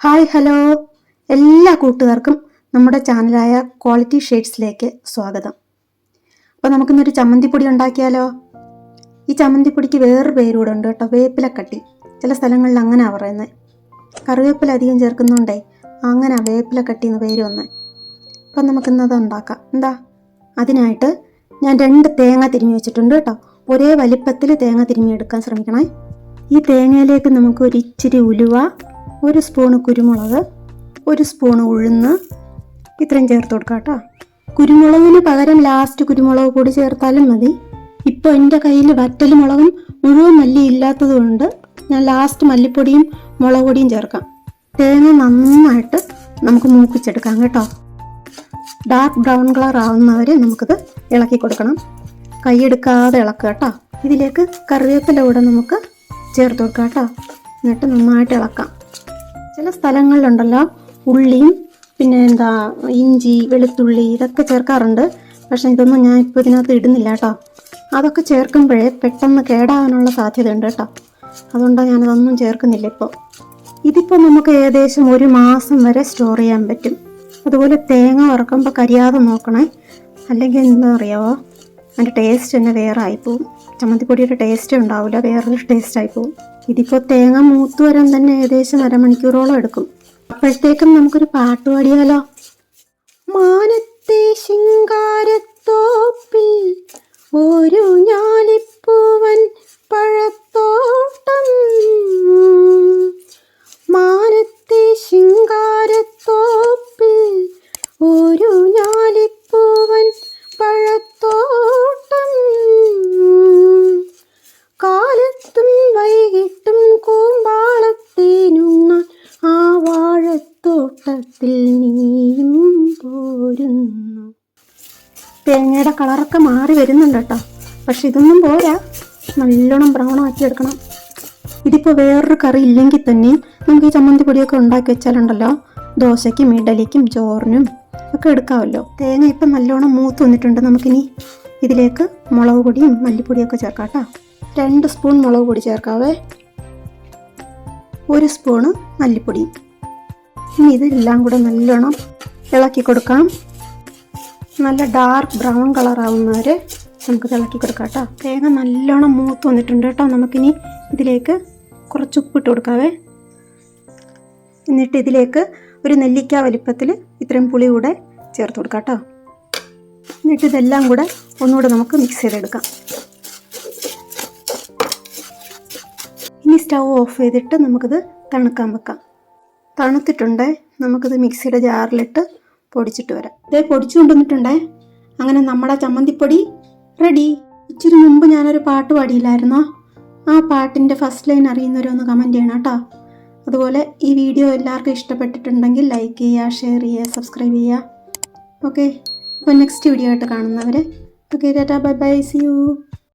Hi hello എല്ലാ കൂട്ടുകാർക്കും നമ്മുടെ ചാനലായ ക്വാളിറ്റി ഷെയ്ഡ്സിലേക്ക് സ്വാഗതം. അപ്പോൾ നമുക്കിന്നൊരു ചമ്മന്തിപ്പൊടി ഉണ്ടാക്കിയാലോ? ഈ ചമ്മന്തിപ്പൊടിക്ക് വേറൊരു പേരൂടെ ഉണ്ട് കേട്ടോ, വേപ്പിലക്കട്ടി. ചില സ്ഥലങ്ങളിൽ അങ്ങനെയാണ് പറയുന്നത്. കറിവേപ്പില അധികം ചേർക്കുന്നുണ്ടേ അങ്ങനെ വേപ്പിലക്കട്ടി എന്ന് പേര് വന്നേ. അപ്പം നമുക്കിന്നത് ഉണ്ടാക്കാം. അതിനായിട്ട് ഞാൻ 2 തേങ്ങ തിരുമ്മി വെച്ചിട്ടുണ്ട് കേട്ടോ. ഒരേ വലിപ്പത്തിൽ തേങ്ങ തിരുമ്മി എടുക്കാൻ ശ്രമിക്കണേ. ഈ തേങ്ങയിലേക്ക് നമുക്ക് ഒരു ഇച്ചിരി ഉലുവ, 1 സ്പൂണ് കുരുമുളക്, 1 സ്പൂണ് ഉഴുന്ന്, ഇത്രയും ചേർത്ത് കൊടുക്കാം കേട്ടോ. കുരുമുളകിന് പകരം ലാസ്റ്റ് കുരുമുളക് കൂടി ചേർത്താലും മതി. ഇപ്പോൾ എൻ്റെ കയ്യിൽ വറ്റൽ മുളകും മുഴുവൻ മല്ലി ഇല്ലാത്തത് കൊണ്ട് ഞാൻ ലാസ്റ്റ് മല്ലിപ്പൊടിയും മുളക് പൊടിയും ചേർക്കാം. തേങ്ങ നന്നായിട്ട് നമുക്ക് മൂപ്പിച്ചെടുക്കാം കേട്ടോ. ഡാർക്ക് ബ്രൗൺ കളർ ആവുന്നവരെ നമുക്കിത് ഇളക്കി കൊടുക്കണം. കൈയെടുക്കാതെ ഇളക്കുക കേട്ടോ. ഇതിലേക്ക് കറിവേപ്പില കൂടെ നമുക്ക് ചേർത്ത് കൊടുക്കാം കേട്ടോ. എന്നിട്ട് നന്നായിട്ട് ഇളക്കാം. ചില സ്ഥലങ്ങളിലുണ്ടല്ലോ ഉള്ളിയും പിന്നെ ഇഞ്ചി, വെളുത്തുള്ളി ഇതൊക്കെ ചേർക്കാറുണ്ട്. പക്ഷേ ഇതൊന്നും ഞാൻ ഇപ്പോൾ ഇതിനകത്ത് ഇടുന്നില്ല കേട്ടോ. അതൊക്കെ ചേർക്കുമ്പോഴേ പെട്ടെന്ന് കേടാകാനുള്ള സാധ്യതയുണ്ട് കേട്ടോ. അതുകൊണ്ടാണ് ഞാനതൊന്നും ചേർക്കുന്നില്ല ഇപ്പോൾ. ഇതിപ്പോൾ നമുക്ക് ഏകദേശം 1 മാസം വരെ സ്റ്റോർ ചെയ്യാൻ പറ്റും. അതുപോലെ തേങ്ങ വറക്കുമ്പോൾ കരിയാതെ നോക്കണേ, അല്ലെങ്കിൽ എന്താ അറിയാമോ, അതിൻ്റെ ടേസ്റ്റ് തന്നെ വേറെ ആയിപ്പോവും. ചമ്മന്തിപ്പൊടിയുടെ ടേസ്റ്റേ ഉണ്ടാവില്ല, വേറൊരു ടേസ്റ്റ് ആയിപ്പോവും. ഇതിപ്പോൾ തേങ്ങ മൂത്ത് വരാൻ തന്നെ ഏകദേശം 1/2 മണിക്കൂറോളം എടുക്കും. അപ്പോഴത്തേക്കും നമുക്കൊരു പാട്ട് പാടിയാലോ? മാനത്തെ ശിങ്കാരത്തോപ്പിൽ ഒരു ഞാലിപ്പൂവൻ പഴത്തോട്ടം, മാനത്തെ ശിങ്കാരത്തോപ്പിൽ ഒരു ഞാലിപ്പൂവൻ പഴത്തോട്ടം, കാലത്തും വൈകിട്ടും കൂമ്പാളത്തേനുണ്ണാൻ ആ വാഴത്തോട്ടത്തിൽ നീയും പോരുന്നു. തേങ്ങയുടെ കളറൊക്കെ മാറി വരുന്നുണ്ട് കേട്ടോ. പക്ഷെ ഇതൊന്നും പോരാ, നല്ലോണം ബ്രൗൺ ആക്കി എടുക്കണം. ഇതിപ്പോൾ വേറൊരു കറി ഇല്ലെങ്കിൽ തന്നെയും നമുക്ക് ഈ ചമ്മന്തിപ്പൊടിയൊക്കെ ഉണ്ടാക്കി വെച്ചാലുണ്ടല്ലോ, ദോശയ്ക്കും ഇഡലിക്കും ചോറിനും ഒക്കെ എടുക്കാമല്ലോ. തേങ്ങ ഇപ്പം നല്ലോണം മൂത്ത് വന്നിട്ടുണ്ട്. നമുക്കിനി ഇതിലേക്ക് മുളക് പൊടിയും മല്ലിപ്പൊടിയൊക്കെ ചേർക്കാം കേട്ടോ. 2 സ്പൂൺ മുളക് പൊടി ചേർക്കാവേ, 1 സ്പൂണ് മല്ലിപ്പൊടിയും. ഇനി ഇതെല്ലാം കൂടെ നല്ലോണം ഇളക്കി കൊടുക്കാം. നല്ല ഡാർക്ക് ബ്രൗൺ കളറാവുന്നവരെ നമുക്ക് ഇളക്കി കൊടുക്കാം കേട്ടോ. തേങ്ങ നല്ലോണം മൂത്ത് വന്നിട്ടുണ്ട് കേട്ടോ. നമുക്കിനി ഇതിലേക്ക് കുറച്ച് ഉപ്പിട്ട് കൊടുക്കാവേ. എന്നിട്ട് ഇതിലേക്ക് ഒരു നെല്ലിക്ക വലിപ്പത്തിൽ ഇത്രയും പുളി കൂടെ ചേർത്ത് കൊടുക്കാം കേട്ടോ. എന്നിട്ട് ഇതെല്ലാം കൂടെ ഒന്നുകൂടെ നമുക്ക് മിക്സ് ചെയ്തെടുക്കാം. ഇനി സ്റ്റൗ ഓഫ് ചെയ്തിട്ട് നമുക്കിത് തണുക്കാൻ വെക്കാം. തണുത്തിട്ടുണ്ടേ, നമുക്കിത് മിക്സിയുടെ ജാറിലിട്ട് പൊടിച്ചിട്ട് വരാം. ഇതേ പൊടിച്ചു കൊണ്ടുവന്നിട്ടുണ്ടേ. അങ്ങനെ നമ്മുടെ ചമ്മന്തിപ്പൊടി റെഡി. ഇച്ചിരി മുമ്പ് ഞാനൊരു പാട്ട് പാടിയില്ലായിരുന്നോ? ആ പാട്ടിൻ്റെ ഫസ്റ്റ് ലൈൻ അറിയുന്നവരൊന്ന് കമൻറ്റ് ചെയ്യണം കേട്ടോ. അതുപോലെ ഈ വീഡിയോ എല്ലാവർക്കും ഇഷ്ടപ്പെട്ടിട്ടുണ്ടെങ്കിൽ ലൈക്ക് ചെയ്യുക, ഷെയർ ചെയ്യുക, സബ്സ്ക്രൈബ് ചെയ്യുക. ഓക്കെ, അപ്പോൾ നെക്സ്റ്റ് വീഡിയോ ആയിട്ട് കാണുന്നവരെ okay, tata, bye bye, see U.